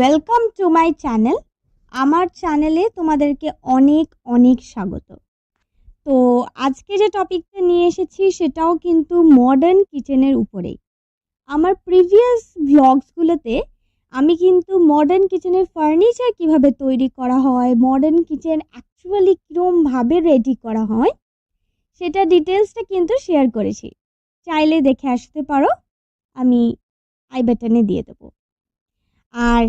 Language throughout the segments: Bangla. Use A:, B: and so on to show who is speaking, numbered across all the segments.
A: Welcome to my channel. আমার চ্যানেলে তোমাদেরকে অনেক অনেক স্বাগত। তো আজকে যে টপিকটা নিয়ে এসেছি সেটাও কিন্তু মডার্ন কিচেনের উপরেই। আমার প্রিভিয়াস ভ্লগসগুলোতে আমি কিন্তু মডার্ন কিচেনের ফার্নিচার কিভাবে তৈরি করা হয়, মডার্ন কিচেন অ্যাকচুয়ালি কীরমভাবে রেডি করা হয় সেটা ডিটেলসটা কিন্তু শেয়ার করেছি। চাইলে দেখে আসতে পারো, আমি আই বাটনে দিয়ে দেবো। আর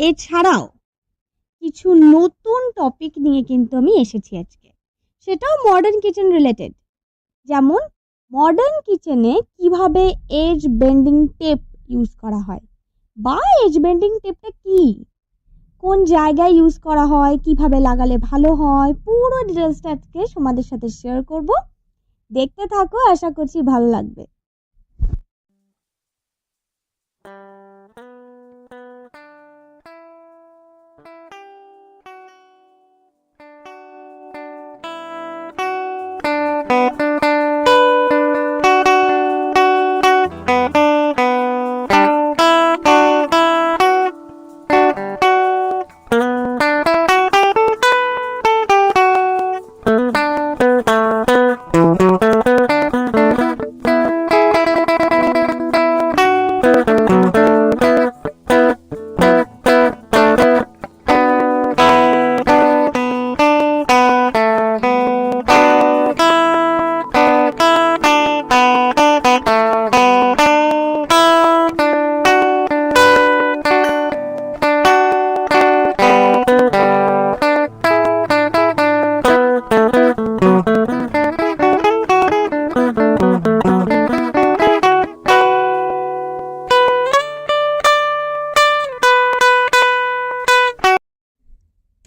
A: এছাড়াও কিছু নতুন টপিক নিয়ে কিন্তু আমি এসেছি আজকে, সেটাও মডার্ন কিচেন রিলেটেড। যেমন মডার্ন কিচেনে কিভাবে এজ বেন্ডিং টেপ ইউজ করা হয়, বা এজ বেন্ডিং টেপটা কি, কোন জায়গায় ইউজ করা হয়, কিভাবে লাগালে ভালো হয়, পুরো ডিটেলসটা আজকে তোমাদের সাথে শেয়ার করব। দেখতে থাকো, আশা করছি ভালো লাগবে।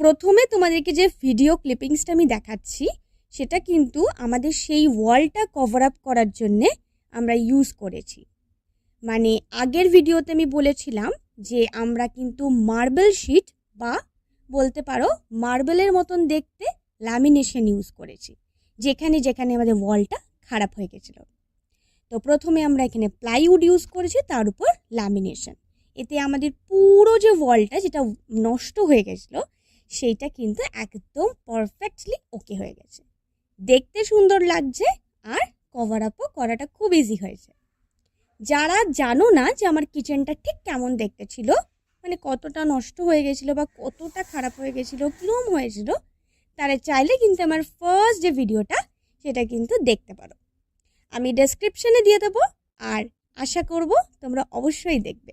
A: প্রথমে তোমাদেরকে যে ভিডিও ক্লিপিংসটা আমি দেখাচ্ছি সেটা কিন্তু আমাদের সেই ওয়ালটা কভার আপ করার জন্যে আমরা ইউজ করেছি। মানে আগের ভিডিওতে আমি বলেছিলাম যে আমরা কিন্তু মার্বেল শিট বা বলতে পারো মার্বেলের মতন দেখতে ল্যামিনেশন ইউজ করেছি, যেখানে যেখানে আমাদের ওয়ালটা খারাপ হয়ে গেছিলো। তো প্রথমে আমরা এখানে প্লাইউড ইউজ করেছি, তার উপর ল্যামিনেশন। এতে আমাদের পুরো যে ওয়ালটা যেটা নষ্ট হয়ে গেছিলো সেইটা কিন্তু একদম পারফেক্টলি ওকে হয়ে গেছে, দেখতে সুন্দর লাগছে, আর কভার আপও করাটা খুব ইজি হয়েছে। যারা জানো না যে আমার কিচেনটা ঠিক কেমন দেখতে ছিল, মানে কতটা নষ্ট হয়ে গেছিলো বা কতটা খারাপ হয়ে গেছিলো, কীরকম হয়েছিল, তারা চাইলে কিন্তু আমার ফার্স্ট যে ভিডিওটা সেটা কিন্তু দেখতে পারো। আমি ডেসক্রিপশনে দিয়ে দেবো, আর আশা করব তোমরা অবশ্যই দেখবে।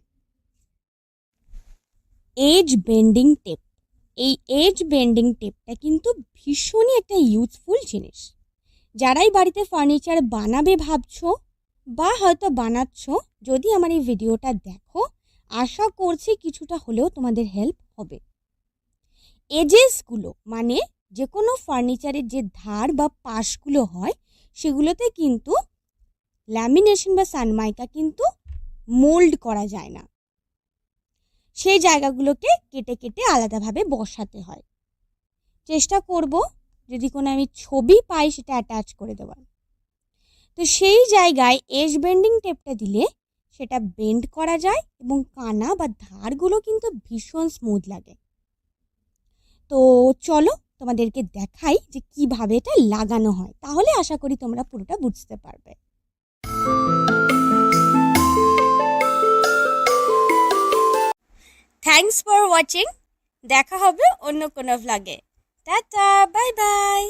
A: এজ বেন্ডিং টেপ, এই এজ বেন্ডিং টেপটা কিন্তু ভীষণই একটা ইউজফুল জিনিস। যারাই বাড়িতে ফার্নিচার বানাবে ভাবছো বা হয়তো বানাচ্ছ, যদি আমার এই ভিডিওটা দেখো, আশা করছি কিছুটা হলেও তোমাদের হেল্প হবে। এজেসগুলো মানে যে কোনো ফার্নিচারের যে ধার বা পাশগুলো হয় সেগুলোতে কিন্তু ল্যামিনেশন বা সানমাইকা কিন্তু মোল্ড করা যায় না, সেই জায়গাগুলোকে কেটে কেটে আলাদাভাবে বসাতে হয়। চেষ্টা করব যদি কোনো আমি ছবি পাই সেটা অ্যাটাচ করে দেওয়ার। তো সেই জায়গায় এজ বেন্ডিং টেপটা দিলে সেটা বেন্ড করা যায় এবং কানা বা ধারগুলো কিন্তু ভীষণ স্মুথ লাগে। তো চলো তোমাদেরকে দেখাই যে কিভাবে এটা লাগানো হয়, তাহলে আশা করি তোমরা পুরোটা বুঝতে পারবে। থ্যাঙ্কস ফর ওয়াচিং, দেখা হবে অন্য কোনো ভ্লগে। Tata, bye bye.